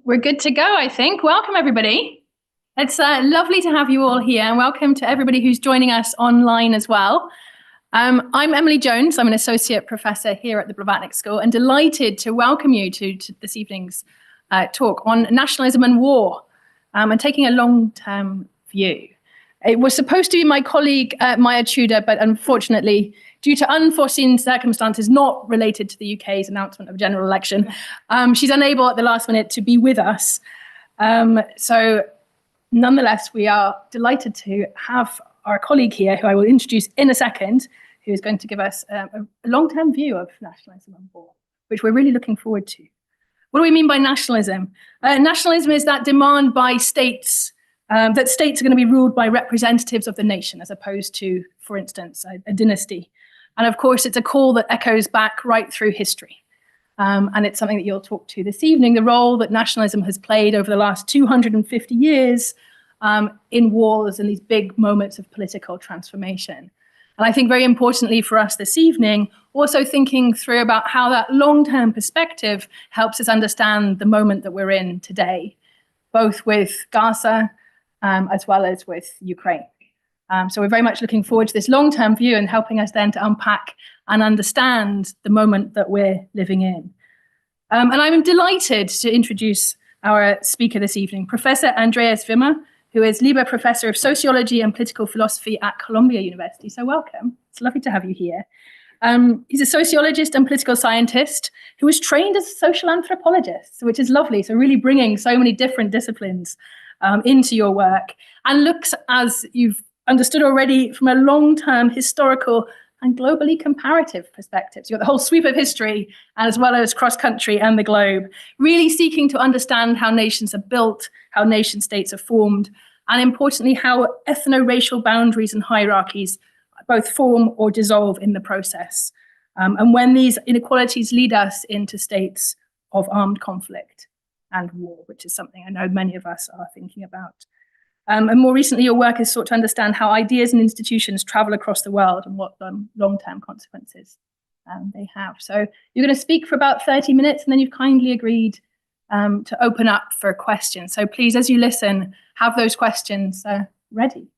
We're good to go, I think. Welcome, everybody. It's lovely to have you all here, and welcome to everybody who's joining us online as well. I'm Emily Jones. I'm an associate professor here at the Blavatnik School, and delighted to welcome you to this evening's talk on nationalism and war, and taking a long-term view. It was supposed to be my colleague, Maya Tudor, but unfortunately, due to unforeseen circumstances not related to the UK's announcement of a general election, she's unable at the last minute to be with us. So nonetheless, we are delighted to have our colleague here, who I will introduce in a second, who is going to give us a long-term view of nationalism and war, which we're really looking forward to. What do we mean by nationalism? Nationalism is that demand by states that states are going to be ruled by representatives of the nation, as opposed to, for instance, a dynasty. And of course, it's a call that echoes back right through history. And it's something that you'll talk to this evening, the role that nationalism has played over the last 250 years in wars and these big moments of political transformation. And I think very importantly for us this evening, also thinking through about how that long-term perspective helps us understand the moment that we're in today, both with Gaza as well as with Ukraine. So we're very much looking forward to this long-term view and helping us then to unpack and understand the moment that we're living in. And I'm delighted to introduce our speaker this evening, Professor Andreas Wimmer, who is Lieber Professor of Sociology and Political Philosophy at Columbia University. So welcome. It's lovely to have you here. He's a sociologist and political scientist who was trained as a social anthropologist, which is lovely. So really bringing so many different disciplines into your work, and looks, as you've understood already, from a long-term historical and globally comparative perspective. So you've got the whole sweep of history, as well as cross-country and the globe, really seeking to understand how nations are built, how nation states are formed, and importantly, how ethno-racial boundaries and hierarchies both form or dissolve in the process. And when these inequalities lead us into states of armed conflict and war, which is something I know many of us are thinking about. And more recently, your work has sought to understand how ideas and institutions travel across the world and what long-term consequences they have. So you're going to speak for about 30 minutes, and then you've kindly agreed to open up for questions. So please, as you listen, have those questions ready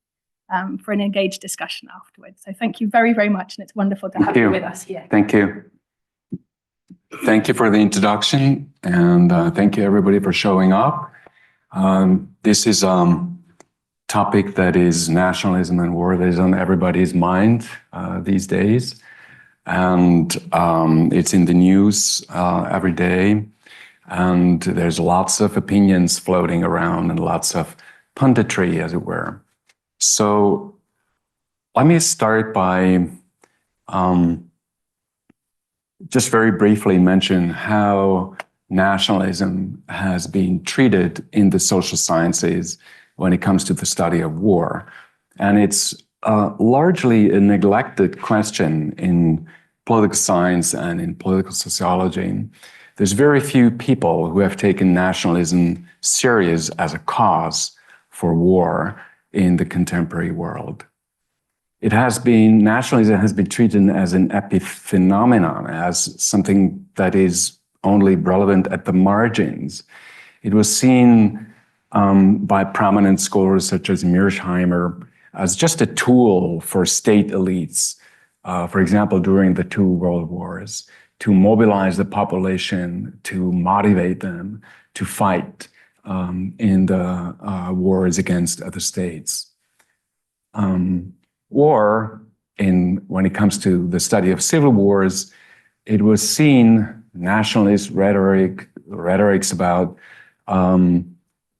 for an engaged discussion afterwards. So thank you very, very much, and it's wonderful to have you with us here. Thank you. Thank you for the introduction, and thank you everybody for showing up. This is topic that is nationalism and war that is on everybody's mind these days. And it's in the news every day. And there's lots of opinions floating around and lots of punditry, as it were. So let me start by just very briefly mention how nationalism has been treated in the social sciences when it comes to the study of war. And it's largely a neglected question in political science and in political sociology. There's very few people who have taken nationalism serious as a cause for war in the contemporary world. Nationalism has been treated as an epiphenomenon, as something that is only relevant at the margins. It was seen by prominent scholars such as Mearsheimer as just a tool for state elites, for example, during the two world wars, to mobilize the population, to motivate them to fight in the wars against other states. When it comes to the study of civil wars, it was seen nationalist rhetorics about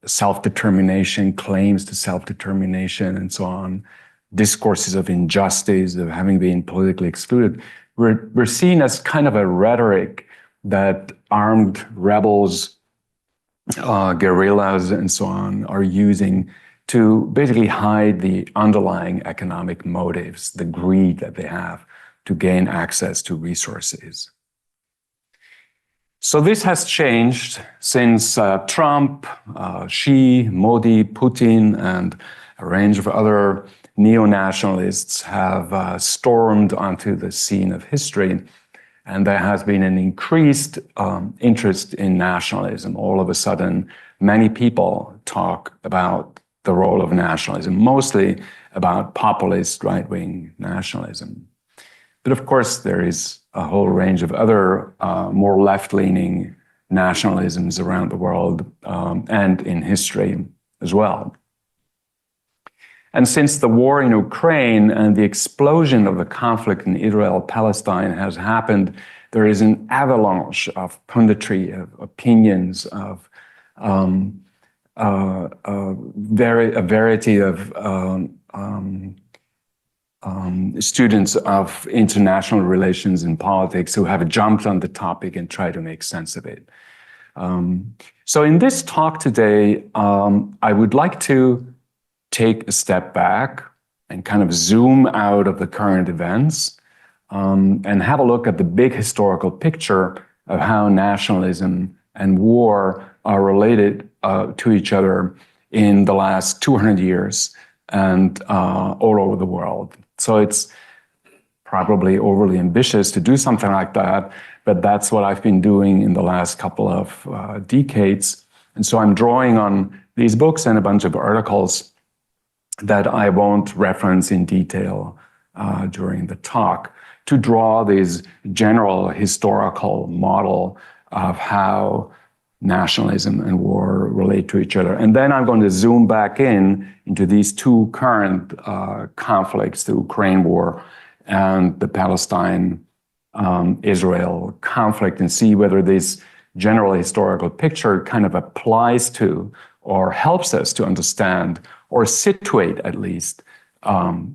self-determination, claims to self-determination, and so on, discourses of injustice, of having been politically excluded, were seen as kind of a rhetoric that armed rebels, guerrillas, and so on are using to basically hide the underlying economic motives, the greed that they have to gain access to resources. So this has changed since Trump, Xi, Modi, Putin, and a range of other neo-nationalists have stormed onto the scene of history And there has been an increased interest in nationalism. All of a sudden, many people talk about the role of nationalism, mostly about populist right-wing nationalism. But of course, there is a whole range of other more left-leaning nationalisms around the world and in history as well. And since the war in Ukraine and the explosion of the conflict in Israel-Palestine has happened, there is an avalanche of punditry, of opinions, of a variety of students of international relations and politics who have jumped on the topic and try to make sense of it. So in this talk today, I would like to take a step back and kind of zoom out of the current events and have a look at the big historical picture of how nationalism and war are related to each other in the last 200 years and all over the world. So it's probably overly ambitious to do something like that, but that's what I've been doing in the last couple of decades. And so I'm drawing on these books and a bunch of articles that I won't reference in detail during the talk to draw this general historical model of how nationalism and war relate to each other. And then I'm going to zoom back into these two current conflicts, the Ukraine war and the Palestine-Israel conflict, and see whether this general historical picture kind of applies to or helps us to understand or situate at least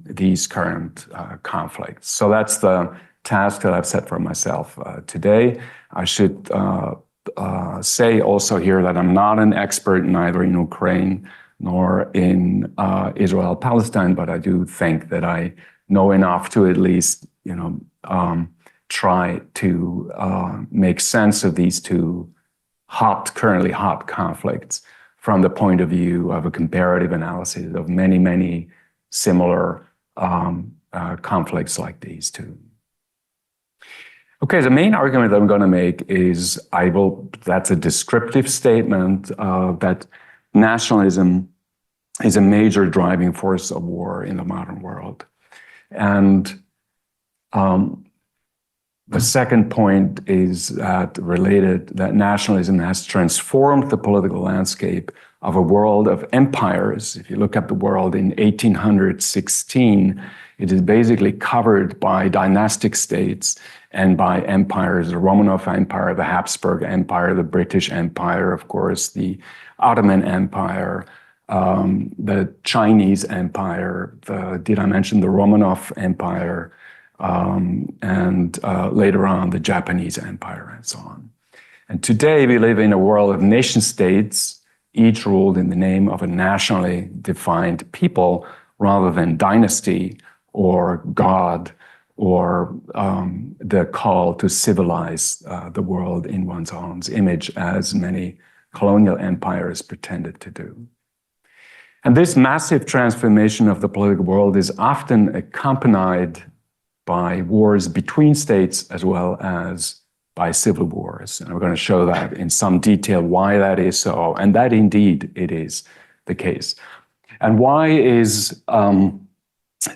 these current conflicts. So that's the task that I've set for myself today. I should say also here that I'm not an expert neither in Ukraine nor in Israel-Palestine, but I do think that I know enough to at least, try to make sense of these two currently hot conflicts from the point of view of a comparative analysis of many, many similar conflicts like these two. Okay, the main argument that I'm going to make is that's a descriptive statement that nationalism is a major driving force of war in the modern world. And the second point is that nationalism has transformed the political landscape of a world of empires. If you look at the world in 1816, it is basically covered by dynastic states and by empires, the Romanov Empire, the Habsburg Empire, the British Empire, of course, the Ottoman Empire, the Chinese Empire, did I mention the Romanov Empire, and later on the Japanese Empire and so on. And today we live in a world of nation states, each ruled in the name of a nationally defined people rather than dynasty or God or the call to civilize the world in one's own image, as many colonial empires pretended to do. And this massive transformation of the political world is often accompanied by wars between states as well as by civil wars. And we're going to show that in some detail why that is so, and that indeed it is the case. And why is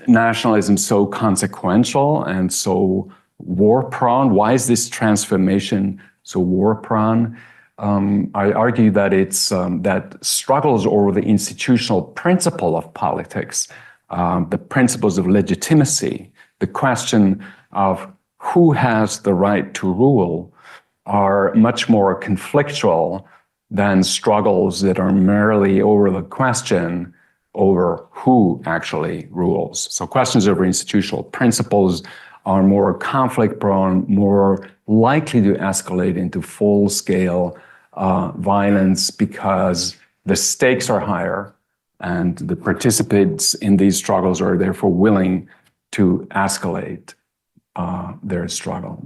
nationalism so consequential and so war-prone? Why is this transformation so war-prone? I argue that it's that struggles over the institutional principle of politics, the principles of legitimacy, the question of who has the right to rule, are much more conflictual than struggles that are merely over the question over who actually rules. So questions over institutional principles are more conflict-prone, more likely to escalate into full-scale violence because the stakes are higher and the participants in these struggles are therefore willing to escalate their struggle.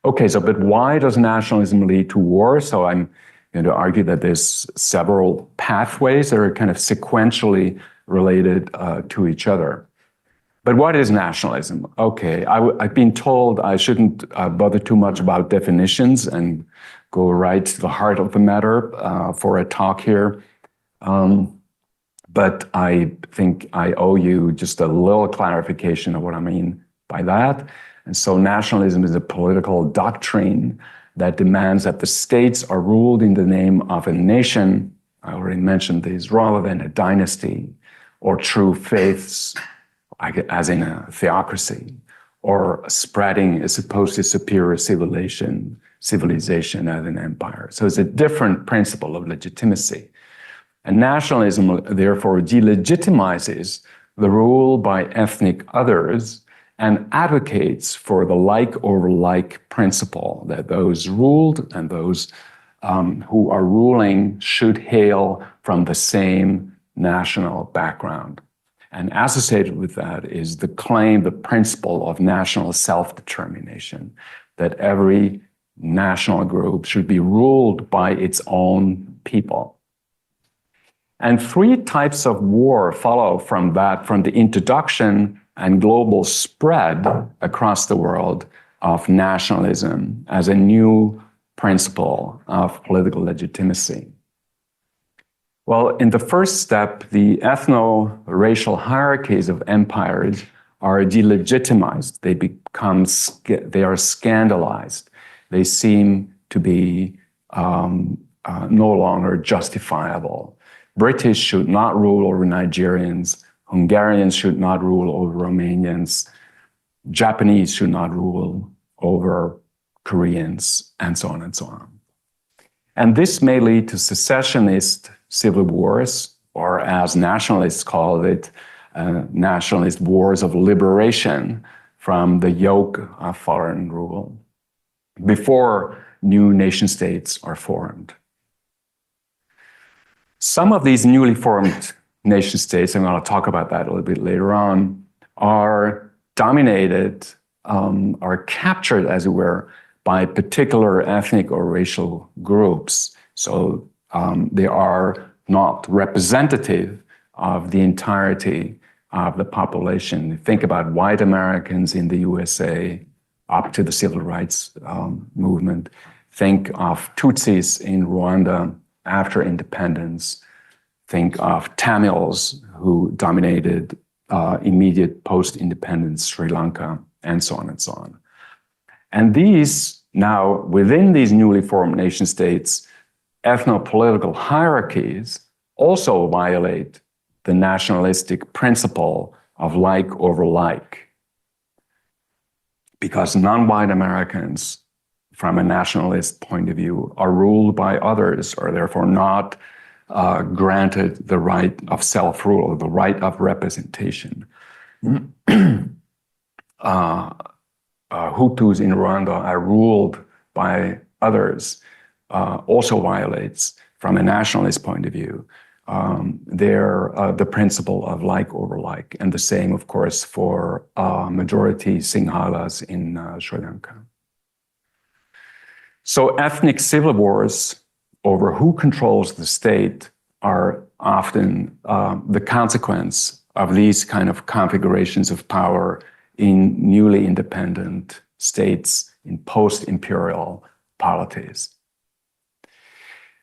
Okay, but why does nationalism lead to war? So I'm going to argue that there's several pathways that are kind of sequentially related to each other. But what is nationalism? Okay, I've been told I shouldn't bother too much about definitions and go right to the heart of the matter for a talk here. But I think I owe you just a little clarification of what I mean by that. And so nationalism is a political doctrine that demands that the states are ruled in the name of a nation, I already mentioned this, rather than a dynasty or true faiths, as in a theocracy, or spreading a supposed superior civilization as an empire. So it's a different principle of legitimacy. And nationalism, therefore, delegitimizes the rule by ethnic others and advocates for the like over like principle, that those ruled and those who are ruling should hail from the same national background. And associated with that is the claim, the principle of national self-determination, that every national group should be ruled by its own people. And three types of war follow from that, from the introduction and global spread across the world of nationalism as a new principle of political legitimacy. Well, in the first step, the ethno-racial hierarchies of empires are delegitimized. They are scandalized. They seem to be no longer justifiable. British should not rule over Nigerians. Hungarians should not rule over Romanians. Japanese should not rule over Koreans, and so on and so on. And this may lead to secessionist civil wars, or as nationalists call it, nationalist wars of liberation from the yoke of foreign rule, before new nation states are formed. Some of these newly formed nation states, I'm going to talk about that a little bit later on, are dominated, are captured, as it were, by particular ethnic or racial groups. So they are not representative of the entirety of the population. Think about white Americans in the USA up to the civil rights movement. Think of Tutsis in Rwanda after independence. Think of Tamils who dominated immediate post-independence Sri Lanka, and so on and so on. And these, now within these newly formed nation states, ethnopolitical hierarchies also violate the nationalistic principle of like over like. Because non-white Americans, from a nationalist point of view, are ruled by others, are therefore not granted the right of self-rule, or the right of representation. Hutus in Rwanda are ruled by others, also violates, from a nationalist point of view, the principle of like over like, and the same, of course, for majority Sinhalas in Sri Lanka. So ethnic civil wars over who controls the state are often the consequence of these kind of configurations of power in newly independent states, in post-imperial polities.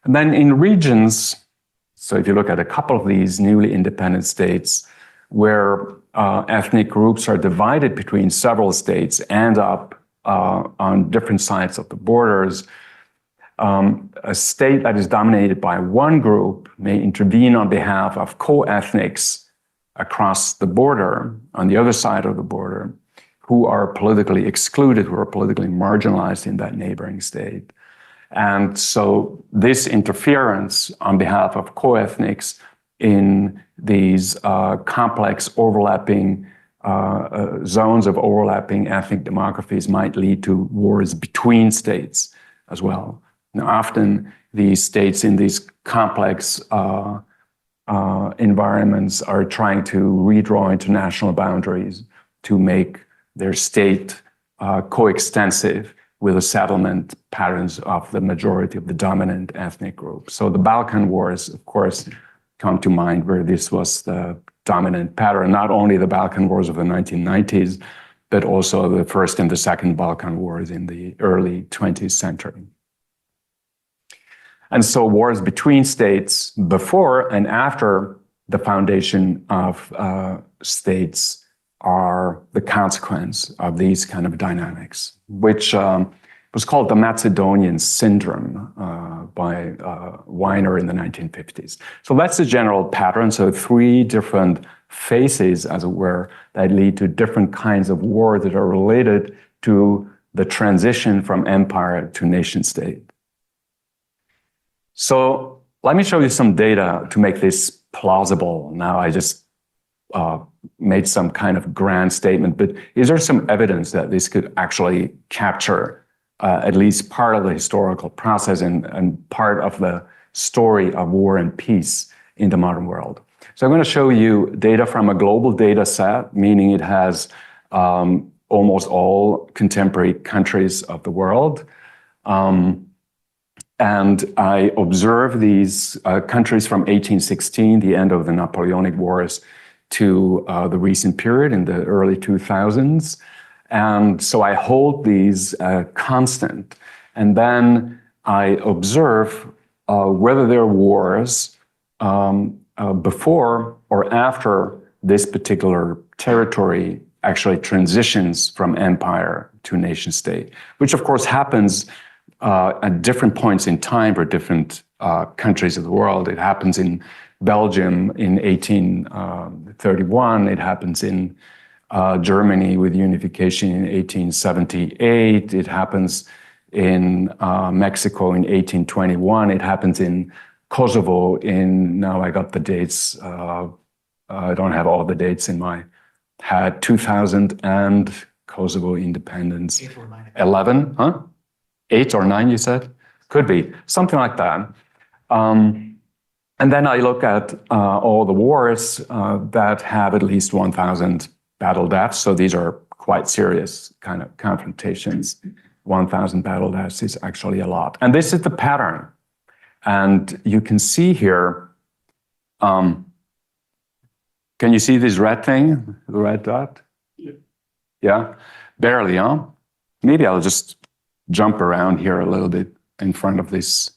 And then in regions, so if you look at a couple of these newly independent states where ethnic groups are divided between several states and up on different sides of the borders, a state that is dominated by one group may intervene on behalf of co-ethnics across the border, on the other side of the border, who are politically excluded, who are politically marginalized in that neighboring state. And so this interference on behalf of co-ethnics in these complex overlapping zones of overlapping ethnic demographies might lead to wars between states as well. Now, often these states in these complex environments are trying to redraw international boundaries to make their state coextensive with the settlement patterns of the majority of the dominant ethnic group. So the Balkan Wars, of course, come to mind, where this was the dominant pattern, not only the Balkan Wars of the 1990s, but also the First and the Second Balkan Wars in the early 20th century. And so wars between states before and after the foundation of states are the consequence of these kind of dynamics, which was called the Macedonian syndrome by Wiener in the 1950s. So that's the general pattern. So three different phases, as it were, that lead to different kinds of wars that are related to the transition from empire to nation state. So let me show you some data to make this plausible. Now I just made some kind of grand statement, but is there some evidence that this could actually capture at least part of the historical process and part of the story of war and peace in the modern world? So I'm going to show you data from a global data set, meaning it has almost all contemporary countries of the world. And I observe these countries from 1816, the end of the Napoleonic Wars, to the recent period in the early 2000s. And so I hold these constant. And then I observe whether there are wars before or after this particular territory actually transitions from empire to nation state, which of course happens at different points in time for different countries of the world. It happens in Belgium in 1831. It happens in Germany with unification in 1878. It happens in Mexico in 1821. It happens in Kosovo in, now I got the dates, I don't have all the dates in my head, 2000 and Kosovo independence. 8 or 9. 11, huh? 8 or 9, you said? Could be, something like that. And then I look at all the wars that have at least 1,000 battle deaths. So these are quite serious kind of confrontations. 1,000 battle deaths is actually a lot. And this is the pattern. And you can see here, can you see this red thing, the red dot? Yeah. Yeah? Barely, huh? Maybe I'll just jump around here a little bit in front of this.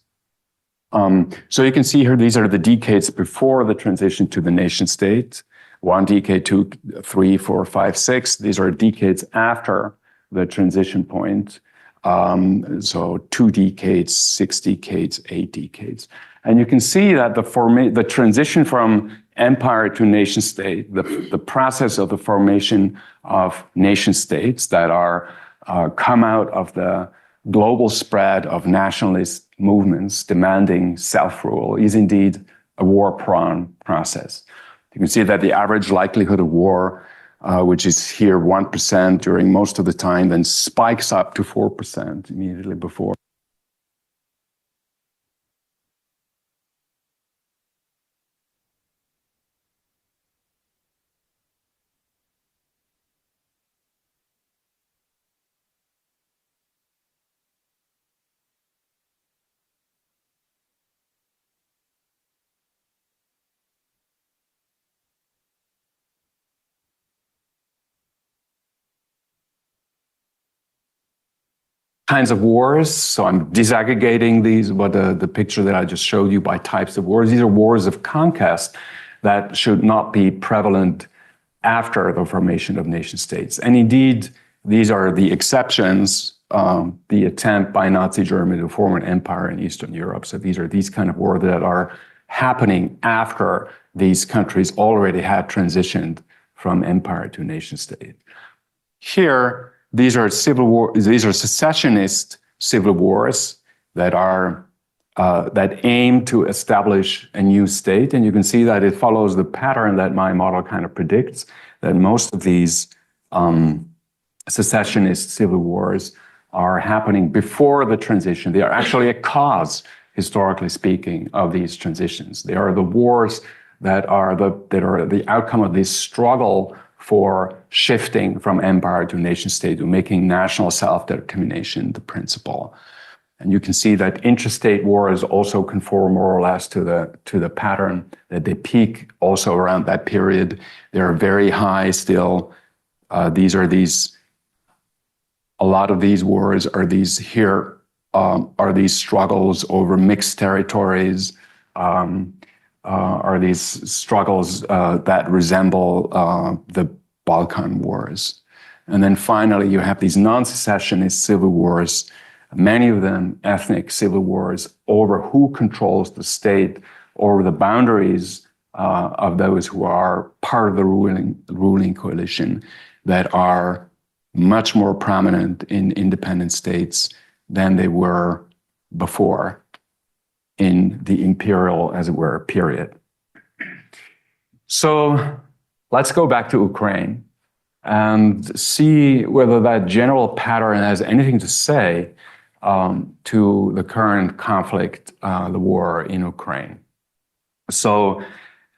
So you can see here, these are the decades before the transition to the nation state. 1 decade, 2, 3, 4, 5, 6. These are decades after the transition point. So 2 decades, 6 decades, 8 decades. And you can see that the transition from empire to nation state, the process of the formation of nation states that are come out of the global spread of nationalist movements demanding self-rule is indeed a war-prone process. You can see that the average likelihood of war, which is here 1% during most of the time, then spikes up to 4% immediately before. Kinds of wars. So I'm disaggregating these, the picture that I just showed you by types of wars. These are wars of conquest that should not be prevalent after the formation of nation states. And indeed, these are the exceptions, the attempt by Nazi Germany to form an empire in Eastern Europe. So these are these kind of wars that are happening after these countries already had transitioned from empire to nation state. Here, these are civil war. These are secessionist civil wars that are that aim to establish a new state, and you can see that it follows the pattern that my model kind of predicts. That most of these secessionist civil wars are happening before the transition. They are actually a cause, historically speaking, of these transitions. They are the wars that are the outcome of this struggle for shifting from empire to nation state, to making national self-determination the principle. And you can see that interstate wars also conform more or less to the pattern, that they peak also around that period. They're very high still. A lot of these wars are these struggles over mixed territories, are these struggles that resemble the Balkan Wars. And then finally, you have these non-secessionist civil wars, many of them ethnic civil wars over who controls the state, over the boundaries of those who are part of the ruling coalition, that are much more prominent in independent states than they were before in the imperial, as it were, period. So let's go back to Ukraine and see whether that general pattern has anything to say to the current conflict, the war in Ukraine. So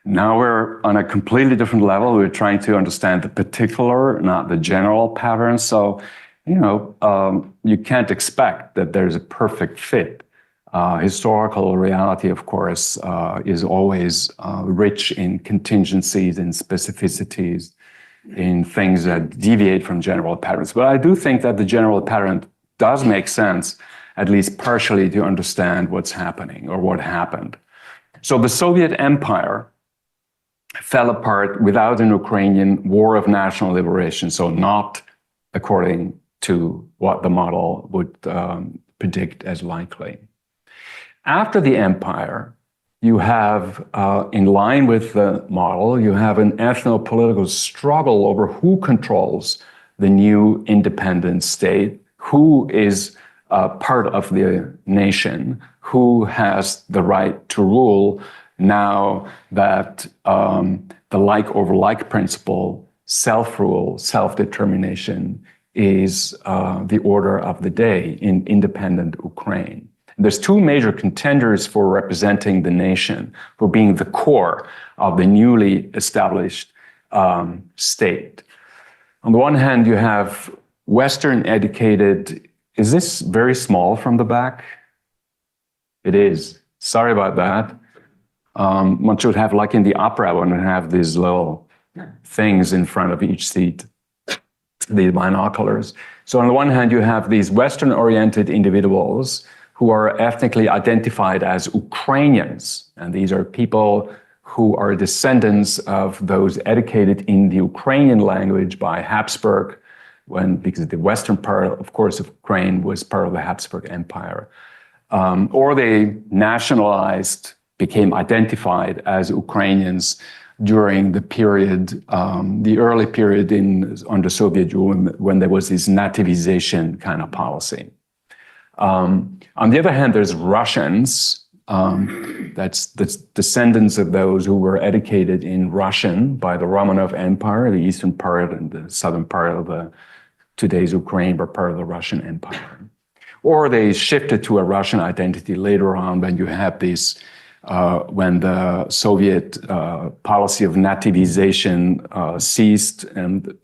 now we're on a completely different level. We're trying to understand the particular, not the general pattern. So, you can't expect that there's a perfect fit. Historical reality, of course, is always rich in contingencies and specificities, in things that deviate from general patterns. But I do think that the general pattern does make sense, at least partially, to understand what's happening or what happened. So the Soviet Empire fell apart without an Ukrainian war of national liberation, so not according to what the model would predict as likely. After the empire, you have, in line with the model, you have an ethnopolitical struggle over who controls the new independent state, who is part of the nation, who has the right to rule now that the like over like principle, self-rule, self-determination is the order of the day in independent Ukraine. There's two major contenders for representing the nation, for being the core of the newly established state. On the one hand, you have Western educated. Is this very small from the back? It is. Sorry about that. One should have, like in the opera, one would have these little things in front of each seat, the binoculars. So on the one hand, you have these Western-oriented individuals who are ethnically identified as Ukrainians. And these are people who are descendants of those educated in the Ukrainian language by Habsburg, because the western part, of course, of Ukraine was part of the Habsburg Empire. Or they nationalized, became identified as Ukrainians during the period, the early period under Soviet rule, when there was this nativization kind of policy. On the other hand, there's Russians, that's descendants of those who were educated in Russian by the Romanov Empire, the eastern part and the southern part of today's Ukraine were part of the Russian Empire. Or they shifted to a Russian identity later on when you have these, when the Soviet policy of nativization ceased and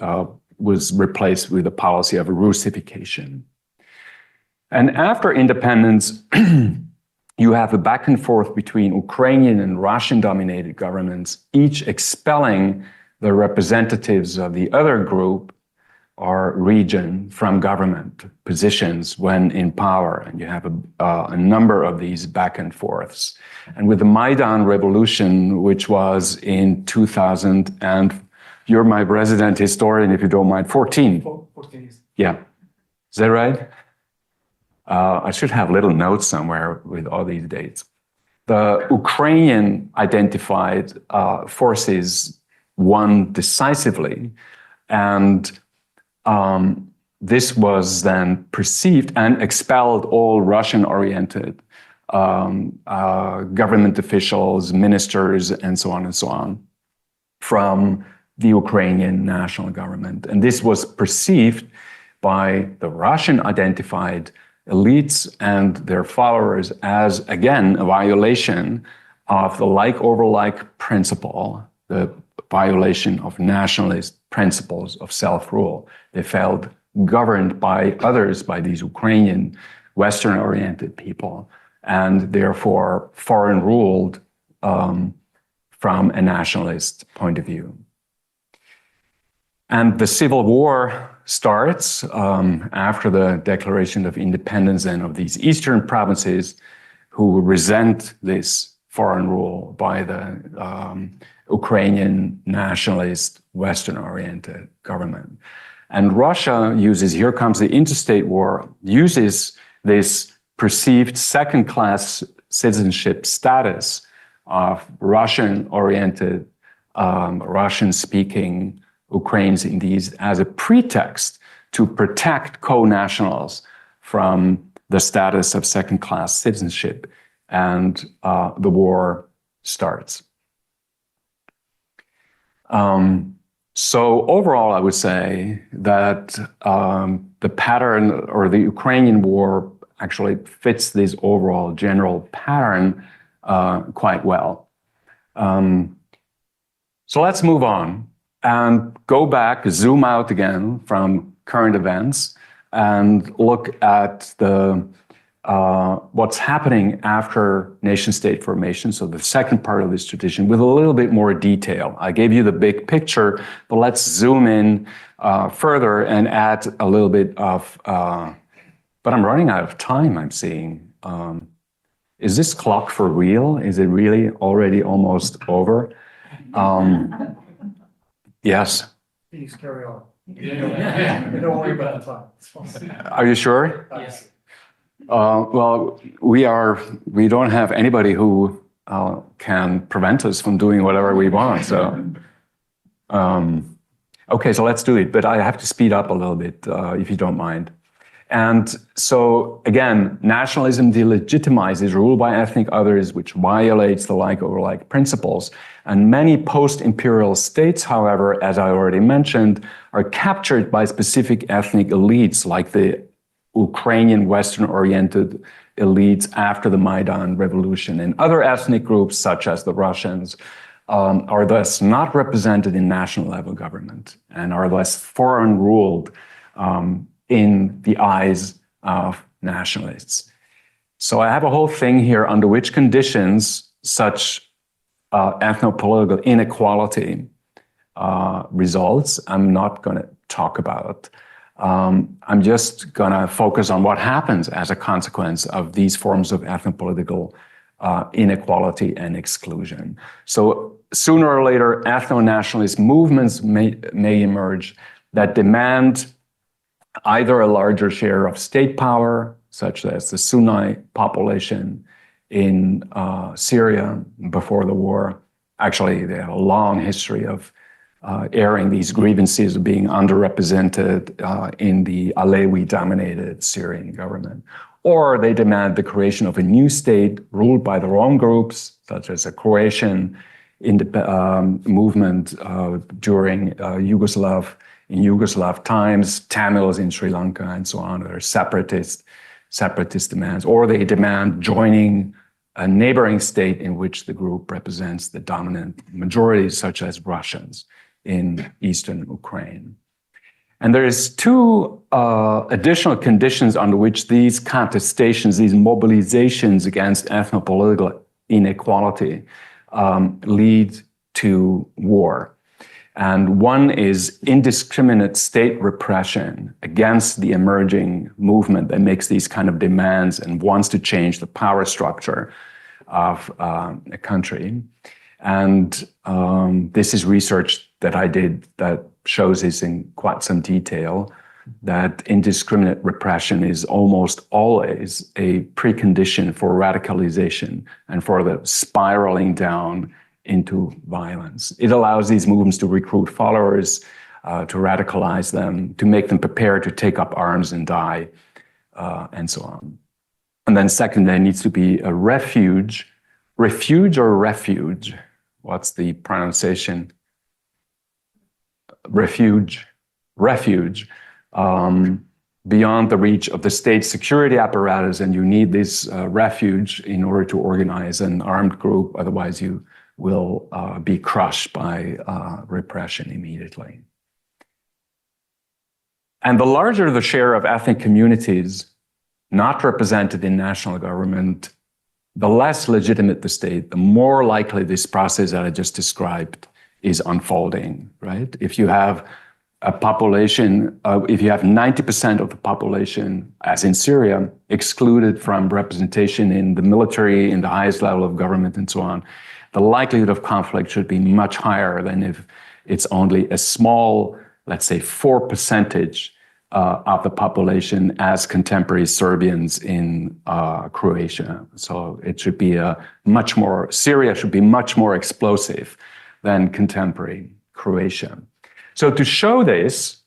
was replaced with a policy of Russification. And after independence, you have a back and forth between Ukrainian and Russian-dominated governments, each expelling the representatives of the other group or region from government positions when in power. And you have a number of these back and forths. And with the Maidan Revolution, which was in 2000, and you're my resident historian, if you don't mind, 14. 14. Yeah. Is that right? I should have little notes somewhere with all these dates. The Ukrainian identified forces won decisively, and this was then perceived and expelled all Russian-oriented government officials, ministers, and so on from the Ukrainian national government. And this was perceived by the Russian-identified elites and their followers as, again, a violation of the like over like principle, the violation of nationalist principles of self-rule. They felt governed by others, by these Ukrainian Western-oriented people, and therefore foreign-ruled from a nationalist point of view. And the civil war starts after the Declaration of Independence and of these eastern provinces who resent this foreign rule by the Ukrainian nationalist, Western-oriented government. And Russia uses, here comes the interstate war, uses this perceived second-class citizenship status of Russian-oriented, Russian-speaking Ukrainians in these as a pretext to protect co-nationals from the status of second-class citizenship, and the war starts. So overall, I would say that the pattern, or the Ukrainian war, actually fits this overall general pattern quite well. So let's move on and go back, zoom out again from current events, and look at the what's happening after nation-state formation, so the second part of this tradition, with a little bit more detail. I gave you the big picture, but let's zoom in further and add a little bit of, but I'm running out of time, I'm seeing. Is this clock for real? Is it really already almost over? Yes? Please carry on. Don't worry about the time. Are you sure? Yes. Well, we don't have anybody who can prevent us from doing whatever we want. So, okay, so let's do it. But I have to speed up a little bit, if you don't mind. And so, again, nationalism delegitimizes rule by ethnic others, which violates the like over like principles. And many post-imperial states, however, as I already mentioned, are captured by specific ethnic elites, like the Ukrainian Western-oriented elites after the Maidan Revolution, and other ethnic groups, such as the Russians, are thus not represented in national level government and are thus foreign-ruled in the eyes of nationalists. So I have a whole thing here under which conditions such ethnopolitical inequality results. I'm not going to talk about. I'm just going to focus on what happens as a consequence of these forms of ethnopolitical inequality and exclusion. So sooner or later, ethno-nationalist movements may emerge that demand either a larger share of state power, such as the Sunni population in Syria before the war. Actually, they have a long history of airing these grievances of being underrepresented in the Alewi-dominated Syrian government. Or they demand the creation of a new state ruled by their own groups, such as a Croatian movement during Yugoslav times, Tamils in Sri Lanka, and so on. They're separatist demands. Or they demand joining a neighboring state in which the group represents the dominant majority, such as Russians in eastern Ukraine. And there's two additional conditions under which these contestations, these mobilizations against ethnopolitical inequality lead to war. And one is indiscriminate state repression against the emerging movement that makes these kind of demands and wants to change the power structure of a country. And this is research that I did that shows this in quite some detail, that indiscriminate repression is almost always a precondition for radicalization and for the spiraling down into violence. It allows these movements to recruit followers, to radicalize them, to make them prepared to take up arms and die, and so on. And then second, there needs to be a refuge or refuge? What's the pronunciation? Refuge, beyond the reach of the state security apparatus, and you need this refuge in order to organize an armed group, otherwise you will be crushed by repression immediately. And the larger the share of ethnic communities not represented in national government, the less legitimate the state, the more likely this process that I just described is unfolding, right? If you have a population, if you have 90% of the population, as in Syria, excluded from representation in the military, in the highest level of government and so on, the likelihood of conflict should be much higher than if it's only a small, let's say 4% of the population as contemporary Serbians in Croatia. So it should be Syria should be much more explosive than contemporary Croatia. So to show this,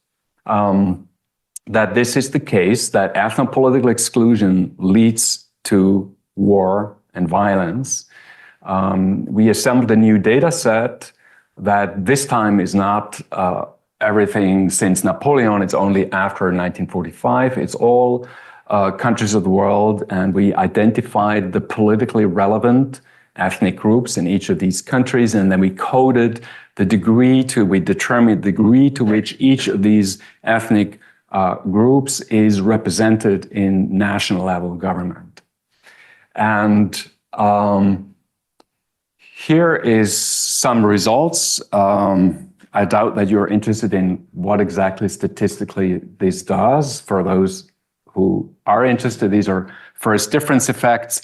that this is the case, that ethnopolitical exclusion leads to war and violence, we assembled a new data set that this time is not everything since Napoleon, it's only after 1945. It's all countries of the world, and we identified the politically relevant ethnic groups in each of these countries, and then we coded we determined the degree to which each of these ethnic groups is represented in national level government. And here is some results. I doubt that you're interested in what exactly statistically this does. For those who are interested, these are first difference effects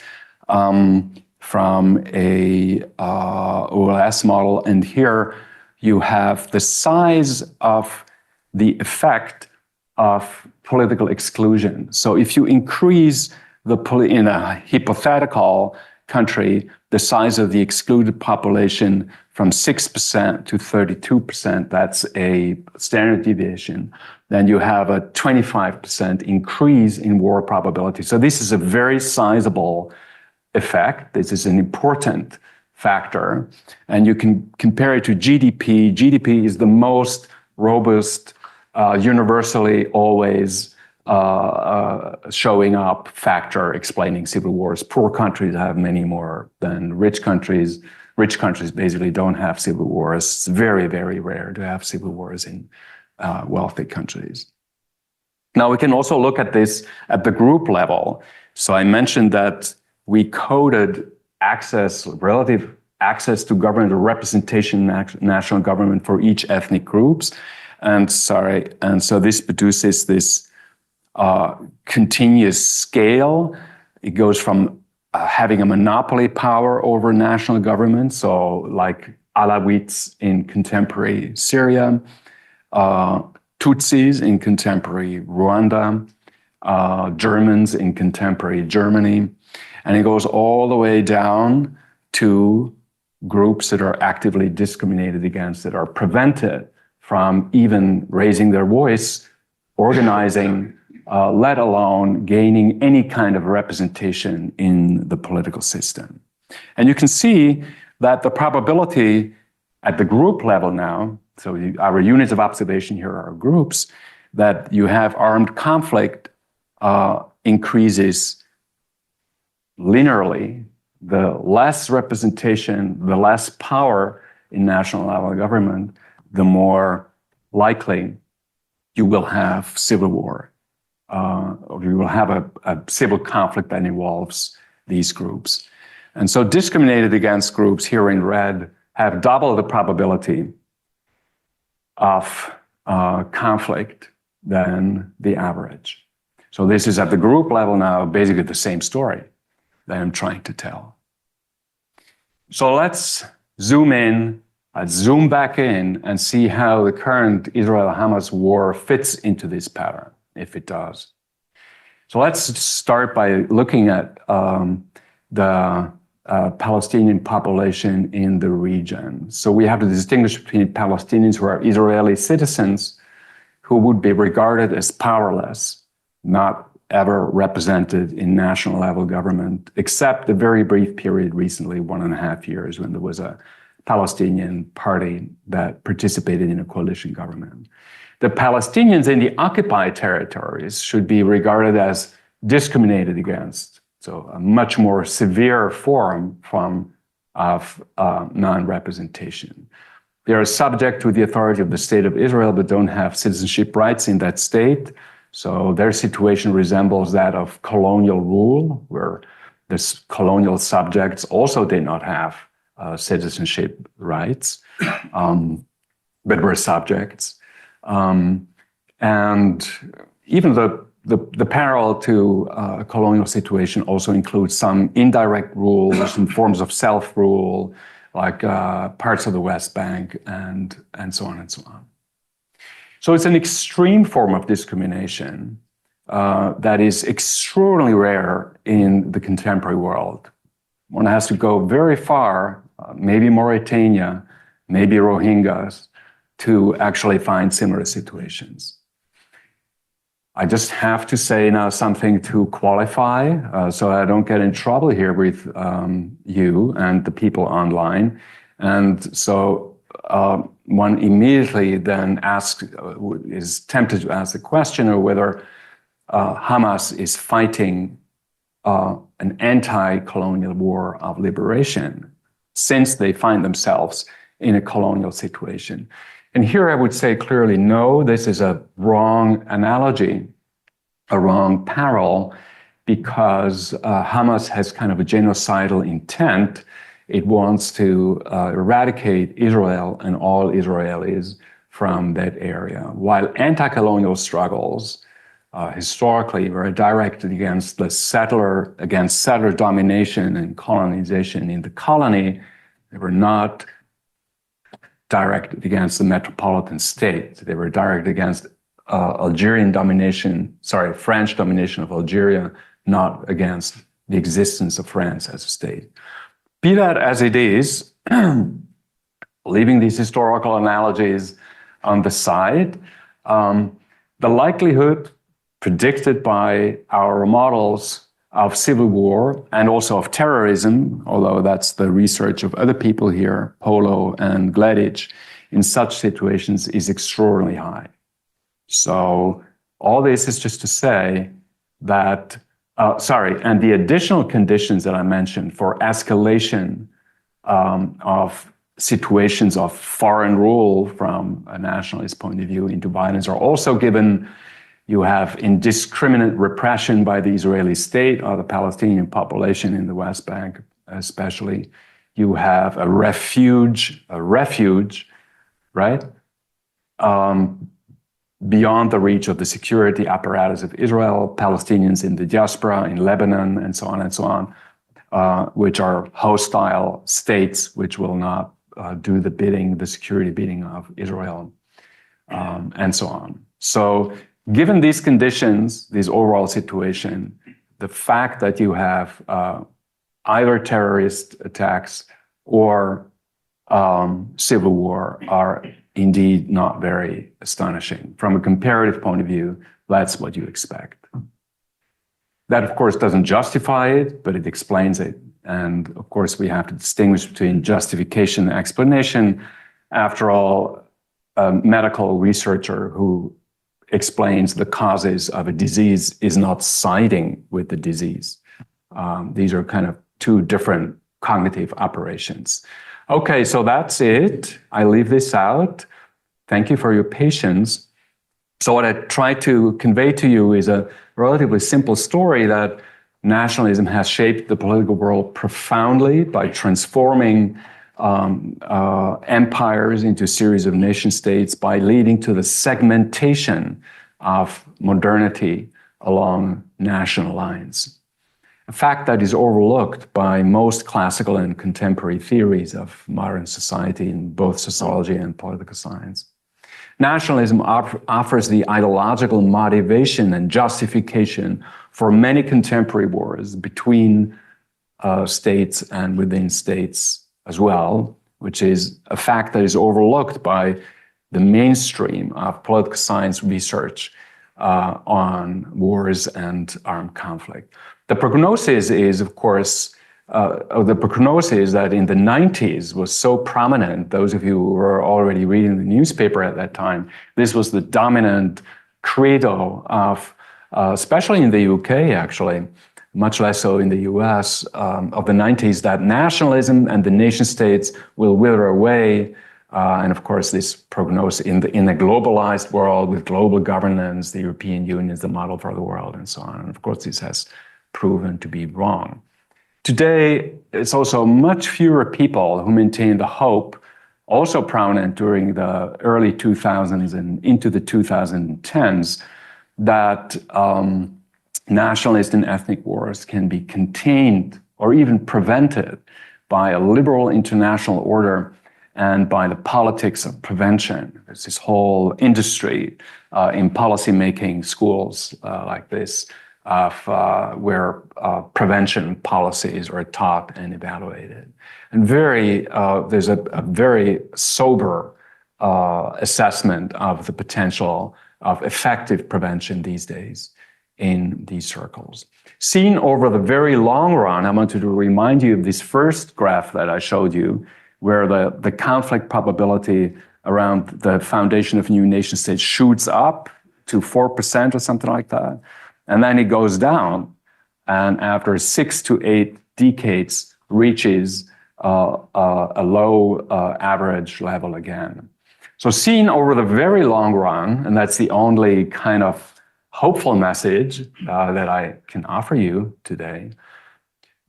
from a OLS model. And here you have the size of the effect of political exclusion. So if you increase in a hypothetical country, the size of the excluded population from 6% to 32%, that's a standard deviation, then you have a 25% increase in war probability. So this is a very sizable effect. This is an important factor. And you can compare it to GDP. GDP is the most robust, universally always showing up factor explaining civil wars. Poor countries have many more than rich countries. Rich countries basically don't have civil wars. It's very, very rare to have civil wars in wealthy countries. Now we can also look at this at the group level. So I mentioned that we coded relative access to government or representation in national government for each ethnic groups. And so this produces this continuous scale. It goes from having a monopoly power over national government, so like Alawites in contemporary Syria, Tutsis in contemporary Rwanda, Germans in contemporary Germany, and it goes all the way down to groups that are actively discriminated against, that are prevented from even raising their voice, organizing, let alone gaining any kind of representation in the political system. And you can see that the probability at the group level now, so our units of observation here are groups, that you have armed conflict increases linearly. The less representation, the less power in national level government, the more likely you will have civil war, or you will have a civil conflict that involves these groups. And so discriminated against groups here in red have double the probability of conflict than the average. So this is at the group level now, basically the same story that I'm trying to tell. So let's zoom in, let's zoom back in and see how the current Israel-Hamas war fits into this pattern, if it does. So let's start by looking at the Palestinian population in the region. So we have to distinguish between Palestinians who are Israeli citizens who would be regarded as powerless, not ever represented in national level government, except a very brief period recently, 1.5 years, when there was a Palestinian party that participated in a coalition government. The Palestinians in the occupied territories should be regarded as discriminated against, so a much more severe form of non-representation. They are subject to the authority of the State of Israel, but don't have citizenship rights in that state. So their situation resembles that of colonial rule, where the colonial subjects also did not have citizenship rights, but were subjects. And even the parallel to a colonial situation also includes some indirect rules and forms of self-rule, like parts of the West Bank and so on and so on. So it's an extreme form of discrimination that is extraordinarily rare in the contemporary world. One has to go very far, maybe Mauritania, maybe Rohingyas, to actually find similar situations. I just have to say now something to qualify, so I don't get in trouble here with you and the people online. And so one immediately then is tempted to ask the question of whether Hamas is fighting an anti-colonial war of liberation, since they find themselves in a colonial situation. And here I would say clearly, no, this is a wrong analogy, a wrong parallel, because Hamas has kind of a genocidal intent. It wants to eradicate Israel and all Israelis from that area, while anti-colonial struggles historically were directed against settler domination and colonization in the colony. They were not directed against the metropolitan state. They were directed against French domination of Algeria, not against the existence of France as a state. Be that as it is, leaving these historical analogies on the side, the likelihood predicted by our models of civil war and also of terrorism, although that's the research of other people here, Polo and Gleditsch, in such situations is extraordinarily high. So all this is just to say that, and the additional conditions that I mentioned for escalation of situations of foreign rule from a nationalist point of view into violence are also given. You have indiscriminate repression by the Israeli state or the Palestinian population in the West Bank, especially. You have a refuge, right? Beyond the reach of the security apparatus of Israel, Palestinians in the diaspora, in Lebanon, and so on, which are hostile states which will not do the security bidding of Israel, and so on. So given these conditions, this overall situation, the fact that you have either terrorist attacks or civil war are indeed not very astonishing. From a comparative point of view, that's what you expect. That, of course, doesn't justify it, but it explains it. And of course, we have to distinguish between justification and explanation. After all, a medical researcher who explains the causes of a disease is not siding with the disease. These are kind of two different cognitive operations. Okay, so that's it. I leave this out. Thank you for your patience. So what I try to convey to you is a relatively simple story that nationalism has shaped the political world profoundly by transforming empires into a series of nation states, by leading to the segmentation of modernity along national lines. A fact that is overlooked by most classical and contemporary theories of modern society in both sociology and political science. Nationalism offers the ideological motivation and justification for many contemporary wars between states and within states as well, which is a fact that is overlooked by the mainstream of political science research on wars and armed conflict. The prognosis is, of course, the prognosis that in the 90s was so prominent. Those of you who were already reading the newspaper at that time, this was the dominant credo of, especially in the UK actually, much less so in the US, of the 90s, that nationalism and the nation states will wither away And of course, this prognosis in a globalized world with global governance, the European Union is the model for the world and so on. And of course, this has proven to be wrong. Today, it's also much fewer people who maintain the hope, also prominent during the early 2000s and into the 2010s, that nationalist and ethnic wars can be contained or even prevented by a liberal international order and by the politics of prevention. There's this whole industry in policymaking schools like this of where prevention policies are taught and evaluated. And there's a very sober assessment of the potential of effective prevention these days in these circles. Seen over the very long run, I wanted to remind you of this first graph that I showed you, where the conflict probability around the foundation of new nation states shoots up to 4% or something like that. And then it goes down, and after 6 to 8 decades reaches a low average level again. So seen over the very long run, and that's the only kind of hopeful message that I can offer you today,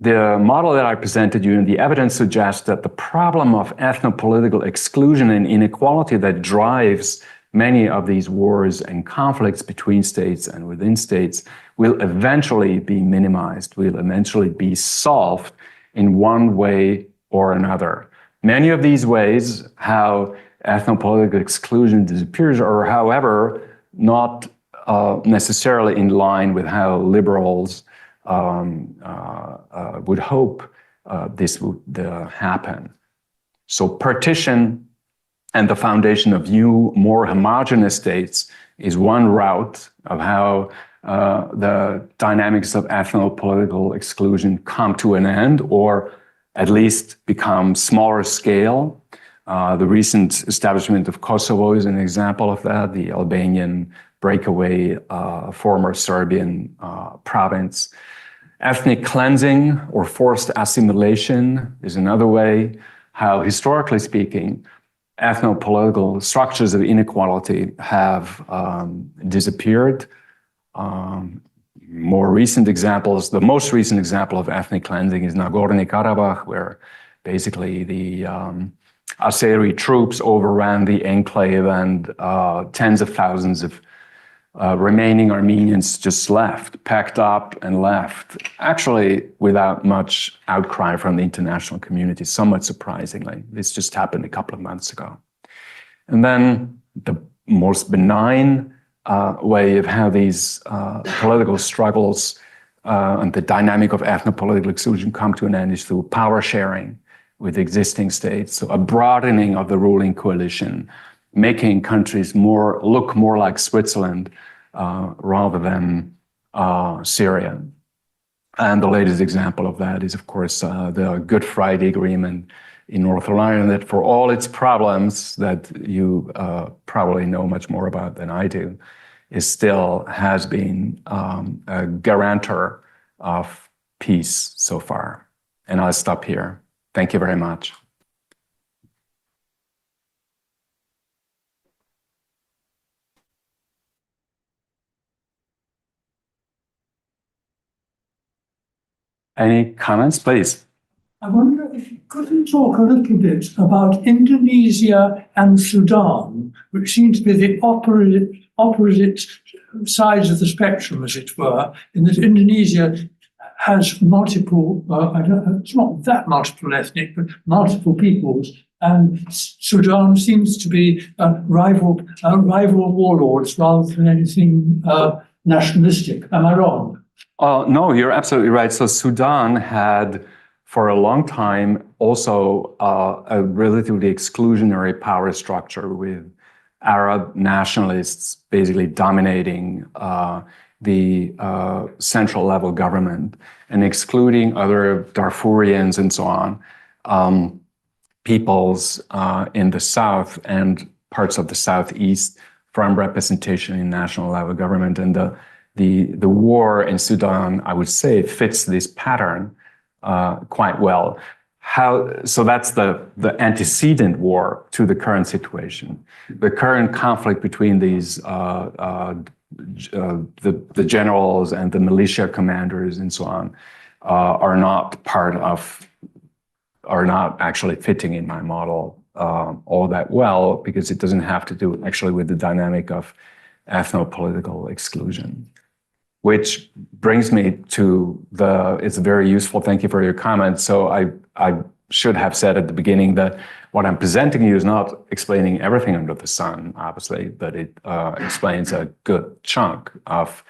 the model that I presented you and the evidence suggests that the problem of ethnopolitical exclusion and inequality that drives many of these wars and conflicts between states and within states will eventually be minimized, will eventually be solved in one way or another. Many of these ways, how ethnopolitical exclusion disappears, are, however, not necessarily in line with how liberals would hope this would happen. So partition and the foundation of new, more homogeneous states is one route of how the dynamics of ethnopolitical exclusion come to an end, or at least become smaller scale. The recent establishment of Kosovo is an example of that, the Albanian breakaway former Serbian province. Ethnic cleansing or forced assimilation is another way how, historically speaking, ethnopolitical structures of inequality have disappeared. More recent examples, the most recent example of ethnic cleansing is Nagorno-Karabakh, where basically the Azeri troops overran the enclave and tens of thousands of remaining Armenians just left, packed up and left, actually without much outcry from the international community, somewhat surprisingly. This just happened a couple of months ago. And then the most benign way of how these political struggles and the dynamic of ethnopolitical exclusion come to an end is through power sharing with existing states, so a broadening of the ruling coalition, making countries look more like Switzerland rather than Syria. And the latest example of that is, of course, the Good Friday Agreement in Northern Ireland, that for all its problems that you probably know much more about than I do, has been a guarantor of peace so far. And I'll stop here. Thank you very much. Any comments, please? I wonder if you could talk a little bit about Indonesia and Sudan, which seem to be the opposite sides of the spectrum, as it were, in that Indonesia has multiple, it's not that multiple ethnic, but multiple peoples, and Sudan seems to be rival warlords rather than anything nationalistic. Am I wrong? No, you're absolutely right. So Sudan had, for a long time, also a relatively exclusionary power structure with Arab nationalists basically dominating the central level government and excluding other Darfurians and so on, peoples in the south and parts of the southeast from representation in national level government. And the war in Sudan, I would say, fits this pattern quite well. so that's the antecedent war to the current situation. The current conflict between these the generals and the militia commanders and so on are not actually fitting in my model all that well, because it doesn't have to do actually with the dynamic of ethnopolitical exclusion. Which brings me to it's very useful, thank you for your comment. So I should have said at the beginning that what I'm presenting you is not explaining everything under the sun, obviously, but it explains a good chunk of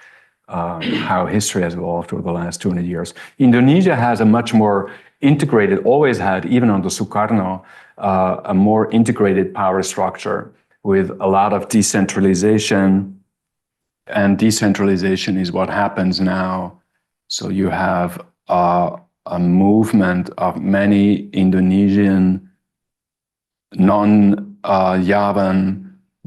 how history has evolved over the last 200 years. Indonesia has a much more integrated, always had, even under Sukarno, a more integrated power structure with a lot of decentralization. And decentralization is what happens now. So you have a movement of many Indonesian non-Javan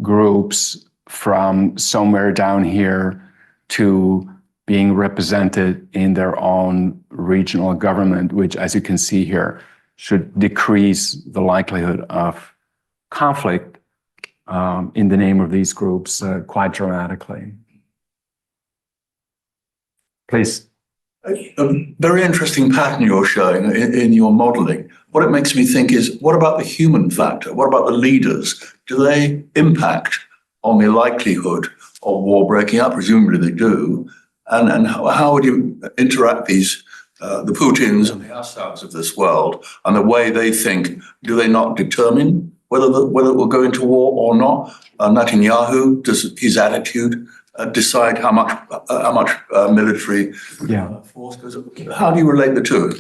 groups from somewhere down here to being represented in their own regional government, which, as you can see here, should decrease the likelihood of conflict in the name of these groups quite dramatically. Please. A very interesting pattern you're showing in your modeling. What it makes me think is, what about the human factor? What about the leaders? Do they impact on the likelihood of war breaking out? Presumably they do. And how would you interact the Putins and the Assads of this world, and the way they think? Do they not determine whether it will go into war or not? Netanyahu, does his attitude decide how much military force goes up? How do you relate the two?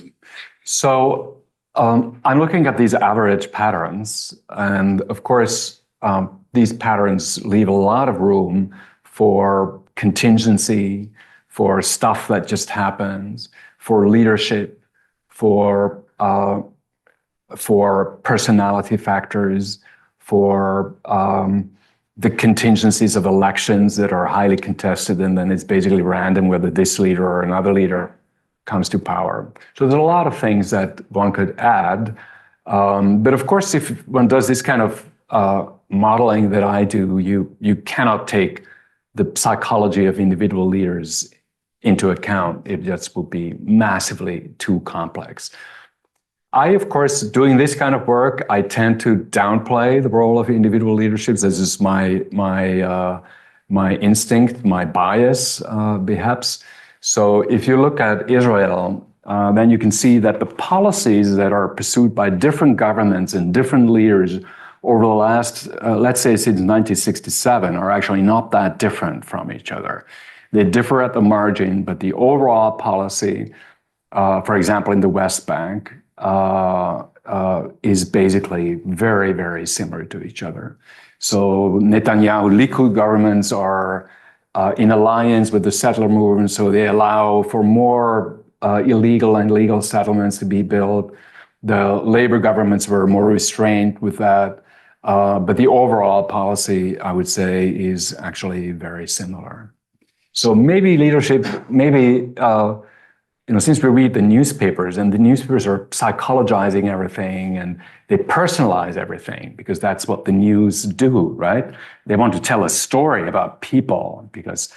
So I'm looking at these average patterns, and of course, these patterns leave a lot of room for contingency, for stuff that just happens, for leadership, for personality factors, for the contingencies of elections that are highly contested, and then it's basically random whether this leader or another leader comes to power. So there's a lot of things that one could add. But of course, if one does this kind of modeling that I do, you cannot take the psychology of individual leaders into account. It just would be massively too complex. I, of course, doing this kind of work, I tend to downplay the role of individual leaderships. This is my instinct, my bias, perhaps. So if you look at Israel, then you can see that the policies that are pursued by different governments and different leaders over the last, let's say since 1967, are actually not that different from each other. They differ at the margin, but the overall policy, for example, in the West Bank, is basically very, very similar to each other. So Netanyahu Likud governments are in alliance with the settler movement, so they allow for more illegal and legal settlements to be built. The Labour governments were more restrained with that, but the overall policy, I would say, is actually very similar. So maybe leadership, since we read the newspapers, and the newspapers are psychologizing everything and they personalize everything because that's what the news do, right? They want to tell a story about people because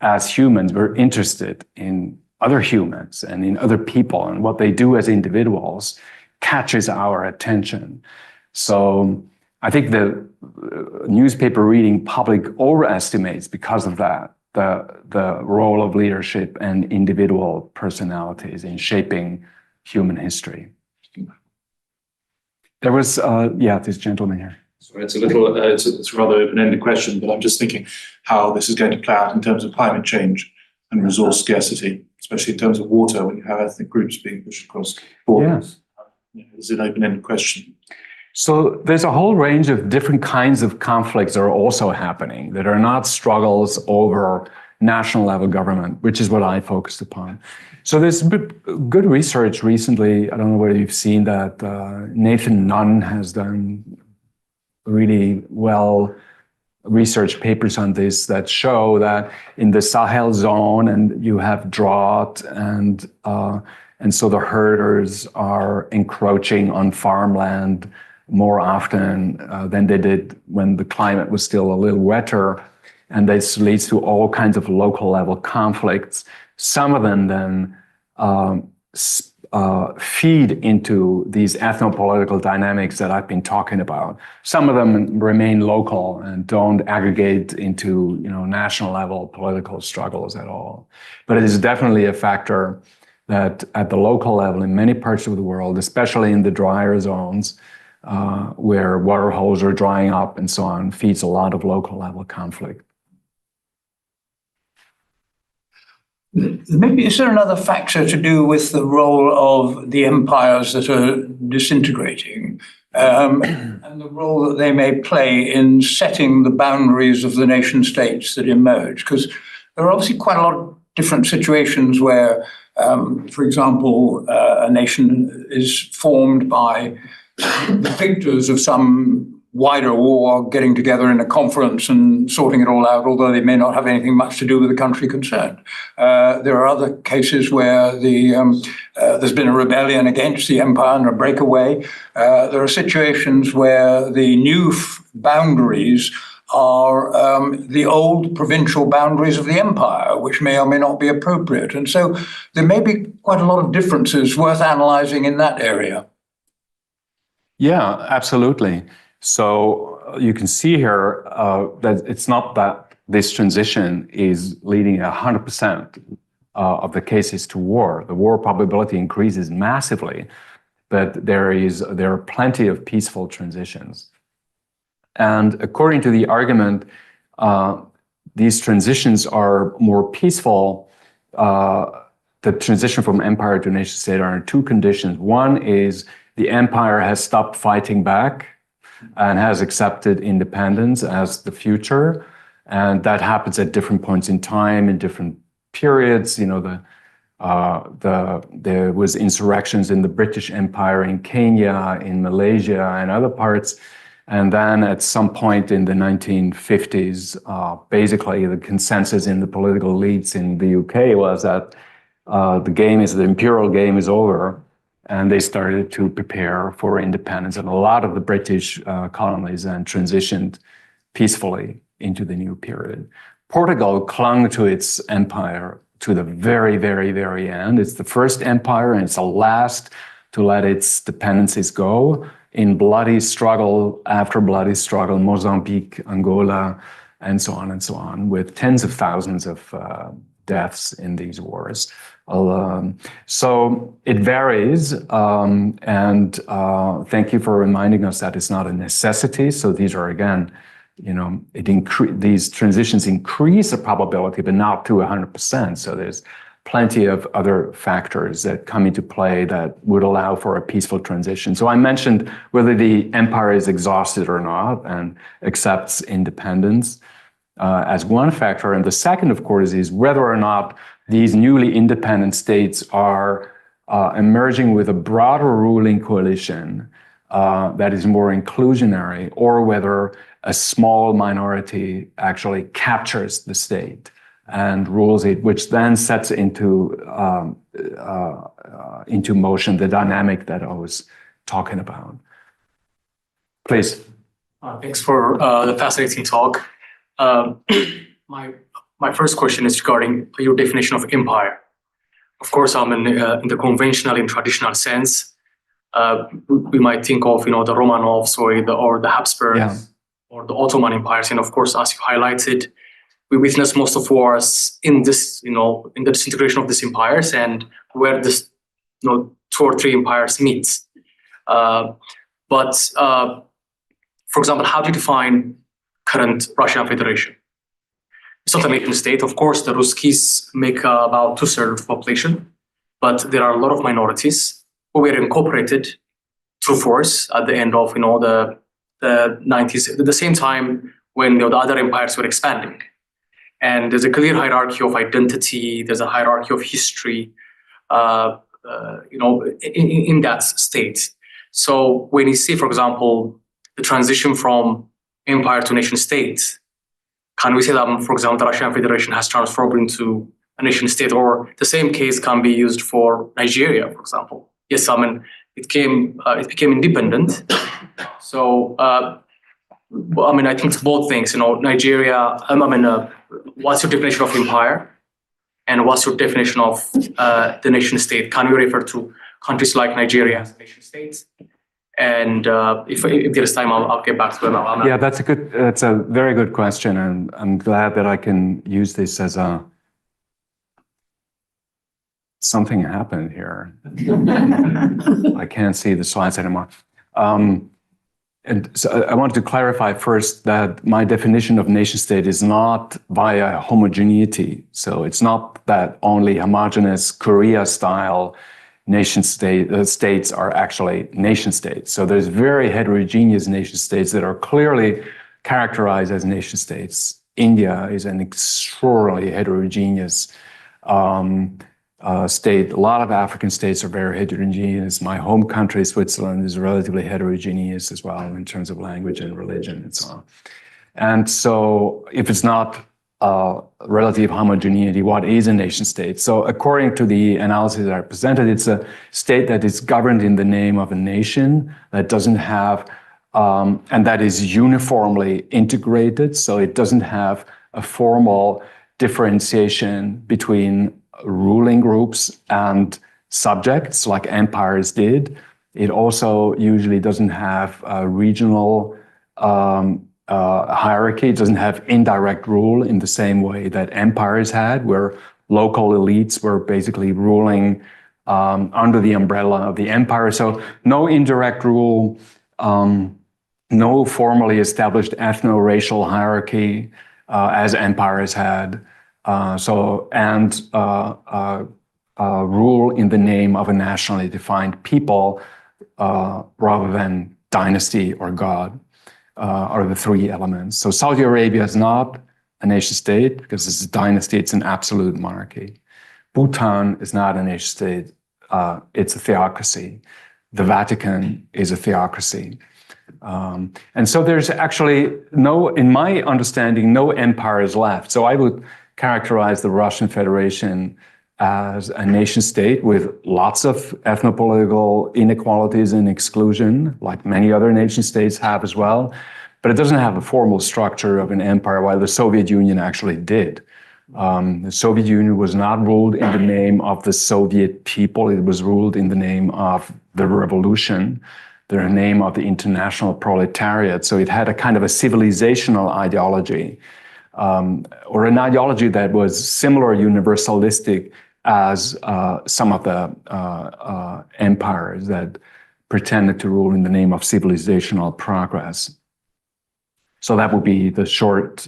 as humans, we're interested in other humans and in other people, and what they do as individuals catches our attention. So I think the newspaper reading public overestimates, because of that, the role of leadership and individual personalities in shaping human history. There was, this gentleman here. Sorry, it's a little, it's a rather open-ended question, but I'm just thinking how this is going to play out in terms of climate change and resource scarcity, especially in terms of water, when you have ethnic groups being pushed across borders. Yeah. It's an open-ended question. So there's a whole range of different kinds of conflicts that are also happening that are not struggles over national level government, which is what I focused upon. So there's good research recently. I don't know whether you've seen that. Nathan Nunn has done really well research papers on this that show that in the Sahel zone, and you have drought and And so the herders are encroaching on farmland more often than they did when the climate was still a little wetter. And this leads to all kinds of local level conflicts. Some of them then feed into these ethnopolitical dynamics that I've been talking about. Some of them remain local and don't aggregate into, national level political struggles at all. But it is definitely a factor that at the local level in many parts of the world, especially in the drier zones, where water holes are drying up and so on, feeds a lot of local level conflict. Maybe is there another factor to do with the role of the empires that are disintegrating and the role that they may play in setting the boundaries of the nation states that emerge? Because there are obviously quite a lot of different situations where, for example, a nation is formed by the victors of some wider war getting together in a conference and sorting it all out, although they may not have anything much to do with the country concerned. There are other cases where there's been a rebellion against the empire and a breakaway. There are situations where the new boundaries are the old provincial boundaries of the empire, which may or may not be appropriate. And so there may be quite a lot of differences worth analyzing in that area. Yeah, absolutely. So you can see here that it's not that this transition is leading 100% of the cases to war. The war probability increases massively, but there are plenty of peaceful transitions. And according to the argument, these transitions are more peaceful. The transition from empire to nation state are in two conditions. One is the empire has stopped fighting back and has accepted independence as the future. And that happens at different points in time, in different periods. There was insurrections in the British Empire, in Kenya, in Malaysia, and other parts. And then at some point in the 1950s, basically the consensus in the political elites in the UK was that the imperial game is over. And they started to prepare for independence. And a lot of the British colonies then transitioned peacefully into the new period. Portugal clung to its empire to the very, very, very end. It's the first empire and it's the last to let its dependencies go in bloody struggle after bloody struggle, Mozambique, Angola, and so on, with tens of thousands of deaths in these wars. So it varies, and thank you for reminding us that it's not a necessity. So these are, again, these transitions increase the probability, but not to 100%. So there's plenty of other factors that come into play that would allow for a peaceful transition. So I mentioned whether the empire is exhausted or not and accepts independence as one factor. And the second, of course, is whether or not these newly independent states are emerging with a broader ruling coalition that is more inclusionary, or whether a small minority actually captures the state and rules it, which then sets into motion the dynamic that I was talking about. Please. Thanks for the fascinating talk. My first question is regarding your definition of empire. Of course, I'm in the conventional and traditional sense. We might think of, the Romanovs or the Habsburgs or the Ottoman empires. And of course, as you highlighted, we witnessed most of wars in this, in the disintegration of these empires and where this, 2 or 3 empires meet. But for example, how do you define current Russian Federation? It's not a nation state. Of course, the Ruskies make about 2/3 of the population, but there are a lot of minorities who were incorporated through force at the end of the 90s, at the same time when the other empires were expanding. And there's a clear hierarchy of identity. There's a hierarchy of history, in that state. So when you see, for example, the transition from empire to nation state, can we say that, for example, the Russian Federation has transformed into a nation state, or the same case can be used for Nigeria, for example. Yes, I mean, it became independent. So, I mean, I think it's both things, Nigeria, what's your definition of empire? And what's your definition of the nation state? Can you refer to countries like Nigeria as nation states? And if there's time, I'll get back to it. Yeah, that's a very good question, and I'm glad that I can use this as something happened here. I can't see the slides anymore. And so I wanted to clarify first that my definition of nation state is not via homogeneity. So it's not that only homogeneous Korea-style nation states are actually nation states. So there's very heterogeneous nation states that are clearly characterized as nation states. India is an extraordinarily heterogeneous state. A lot of African states are very heterogeneous. My home country, Switzerland, is relatively heterogeneous as well in terms of language and religion and so on. And so if it's not relative homogeneity, what is a nation state? So according to the analysis that I presented, it's a state that is governed in the name of a nation that doesn't have, and that is uniformly integrated. So it doesn't have a formal differentiation between ruling groups and subjects like empires did. It also usually doesn't have a regional hierarchy. It doesn't have indirect rule in the same way that empires had, where local elites were basically ruling under the umbrella of the empire. So no indirect rule, no formally established ethno-racial hierarchy as empires had. Rule in the name of a nationally defined people rather than dynasty or God are the three elements. So Saudi Arabia is not a nation state because it's a dynasty, it's an absolute monarchy. Bhutan is not a nation state, it's a theocracy. The Vatican is a theocracy. And so there's actually in my understanding, no empires left. So I would characterize the Russian Federation as a nation state with lots of ethnopolitical inequalities and exclusion, like many other nation states have as well. But it doesn't have a formal structure of an empire, while the Soviet Union actually did. The Soviet Union was not ruled in the name of the Soviet people. It was ruled in the name of the revolution, the name of the international proletariat. So it had a kind of a civilizational ideology. Or an ideology that was similar, universalistic as some of the empires that pretended to rule in the name of civilizational progress. So that would be the short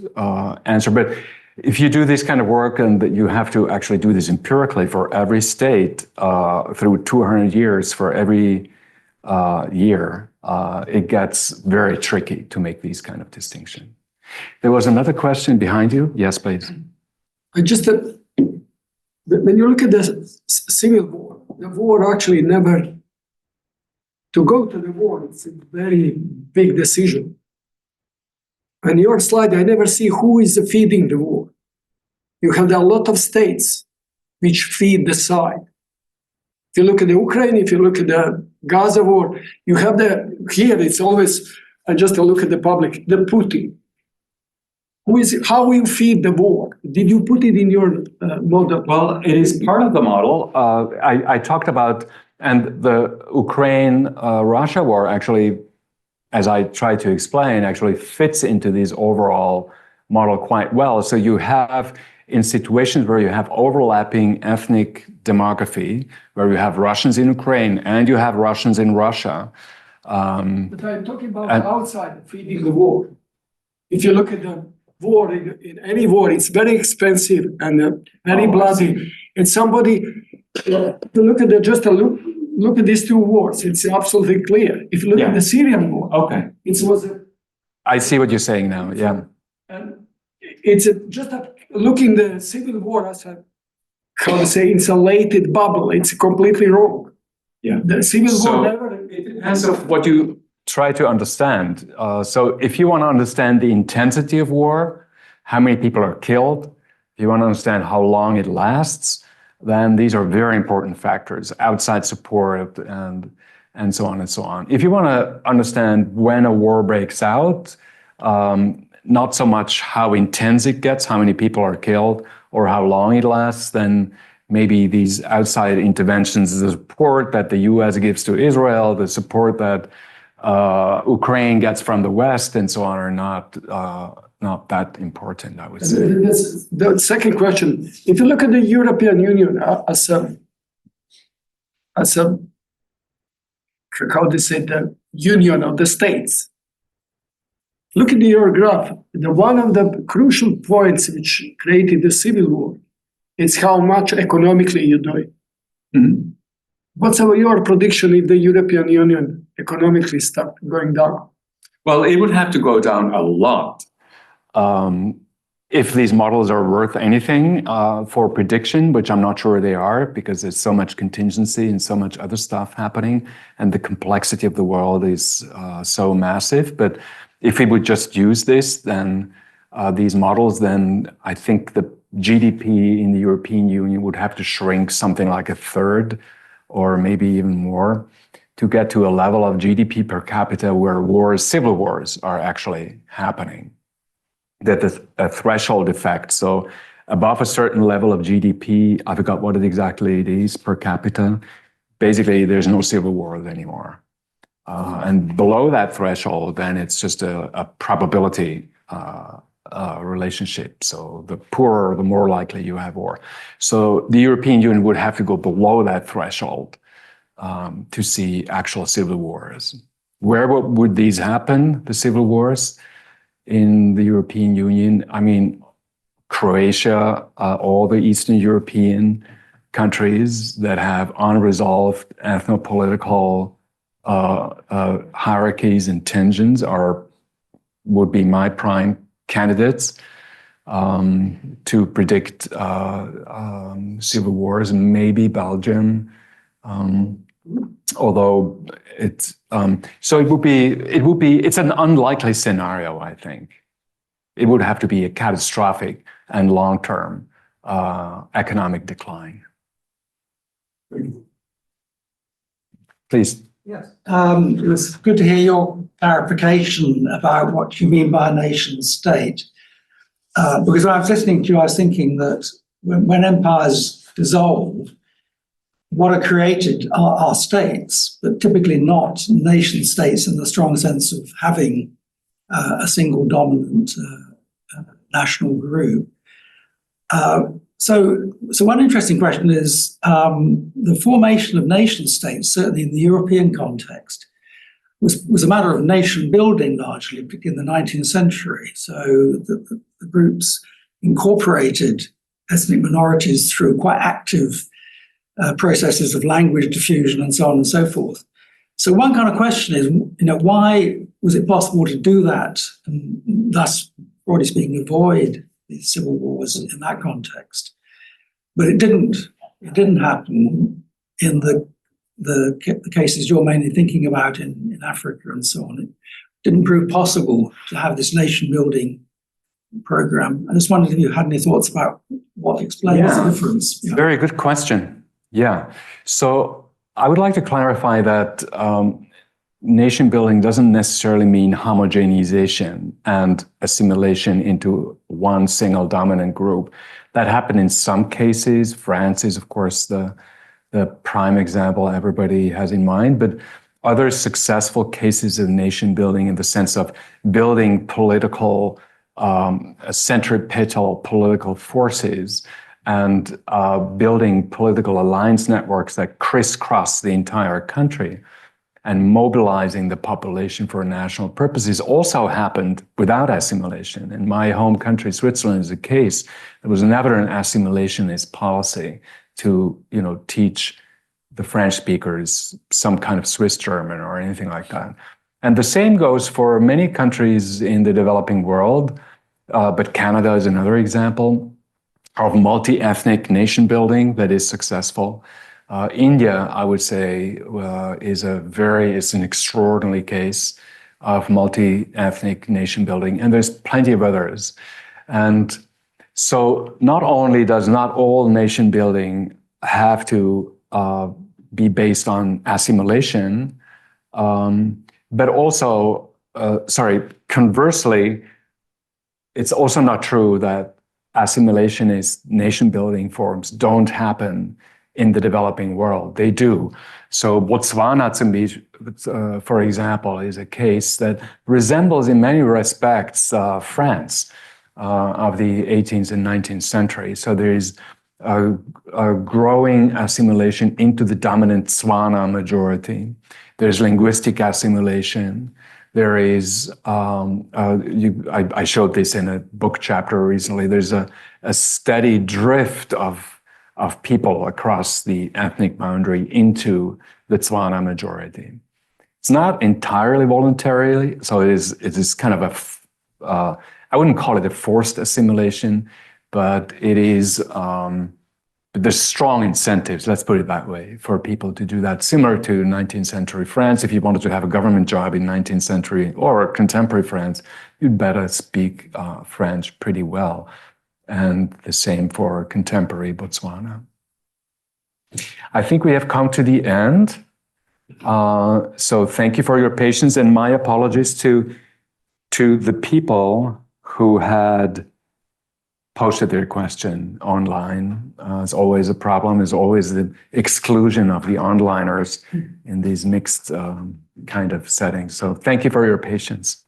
answer. But if you do this kind of work, and that you have to actually do this empirically for every state through 200 years for every year, it gets very tricky to make these kind of distinctions. There was another question behind you. Yes, please. When you look at the civil war, the war actually never, to go to the war, it's a very big decision. On your slide, I never see who is feeding the war. You have a lot of states which feed the side. If you look at the Ukraine, if you look at the Gaza war, you have here it's always, I just look at the public, the Putin. How will you feed the war? Did you put it in your model? Well, it is part of the model. I talked about, and the Ukraine-Russia war actually, as I tried to explain, actually fits into this overall model quite well. So you have, in situations where you have overlapping ethnic demography, where you have Russians in Ukraine and you have Russians in Russia. But I'm talking about outside feeding the war. If you look at the war, in any war, it's very expensive and very bloody. And somebody, to look at look at these two wars, it's absolutely clear. If you look at the Syrian war, I see what you're saying now, yeah. And it's looking the civil war as a, how to say, insulated bubble. It's completely wrong. Yeah. The civil war never... It depends on what you try to understand. So if you want to understand the intensity of war, how many people are killed, if you want to understand how long it lasts, then these are very important factors, outside support and so on and so on. If you want to understand when a war breaks out, not so much how intense it gets, how many people are killed, or how long it lasts, then maybe these outside interventions, the support that the US gives to Israel, the support that Ukraine gets from the West and so on are not that important, I would say. The second question, if you look at the European Union as a how they say, the union of the states, look at your graph. One of the crucial points which created the civil war is how much economically you do it. Mm-hmm. What's your prediction if the European Union economically start going down? Well, it would have to go down a lot. If these models are worth anything for prediction, which I'm not sure they are, because there's so much contingency and so much other stuff happening, and the complexity of the world is so massive. But if we would just use this, then these models, then I think the GDP in the European Union would have to shrink something like a third, or maybe even more, to get to a level of GDP per capita where wars, civil wars, are actually happening. That is a threshold effect. So above a certain level of GDP, I forgot what exactly it is per capita, basically there's no civil wars anymore. And below that threshold, then it's just a probability relationship. So the poorer, the more likely you have war. So the European Union would have to go below that threshold to see actual civil wars. Where would these happen, the civil wars in the European Union? I mean, Croatia, all the Eastern European countries that have unresolved ethnopolitical hierarchies and tensions would be my prime candidates to predict civil wars, and maybe Belgium, although it's it's an unlikely scenario, I think. It would have to be a catastrophic and long-term economic decline. Please. Yes, it was good to hear your clarification about what you mean by a nation state. Because when I was listening to you, I was thinking that when empires dissolve, what are created are states, but typically not nation states in the strong sense of having a single dominant national group. So one interesting question is the formation of nation states, certainly in the European context, was a matter of nation building largely in the 19th century. So the groups incorporated ethnic minorities through quite active processes of language diffusion and so on and so forth. So one kind of question is, why was it possible to do that and thus, broadly speaking, avoid the civil wars in that context? But it didn't happen in the cases you're mainly thinking about in Africa and so on. It didn't prove possible to have this nation building program. I just wondered if you had any thoughts about what explains the difference. Yeah. Very good question. Yeah. So I would like to clarify that nation building doesn't necessarily mean homogenization and assimilation into one single dominant group. That happened in some cases. France is, of course, the prime example everybody has in mind, but other successful cases of nation building in the sense of building political, centripetal political forces and building political alliance networks that crisscross the entire country and mobilizing the population for national purposes also happened without assimilation. In my home country, Switzerland, is a case. There was never an assimilationist policy to, teach the French speakers some kind of Swiss German or anything like that. And the same goes for many countries in the developing world, but Canada is another example of multi-ethnic nation building that is successful. India, I would say, is an extraordinary case of multi-ethnic nation building, and there's plenty of others. And So not only does not all nation building have to be based on assimilation, but also, conversely, it's also not true that assimilationist nation building forms don't happen in the developing world. They do. So Botswana, for example, is a case that resembles in many respects France of the 18th and 19th century. So there is a growing assimilation into the dominant Tswana majority. There's linguistic assimilation. There is, I showed this in a book chapter recently, there's a steady drift of people across the ethnic boundary into the Tswana majority. It's not entirely voluntarily, so it is kind of I wouldn't call it a forced assimilation, but it is, there's strong incentives, let's put it that way, for people to do that. Similar to 19th century France, if you wanted to have a government job in 19th century or contemporary France, you'd better speak French pretty well. And the same for contemporary Botswana. I think we have come to the end. So thank you for your patience, and my apologies to the people who had posted their question online. It's always a problem. There's always the exclusion of the onliners in these mixed kind of settings. So thank you for your patience.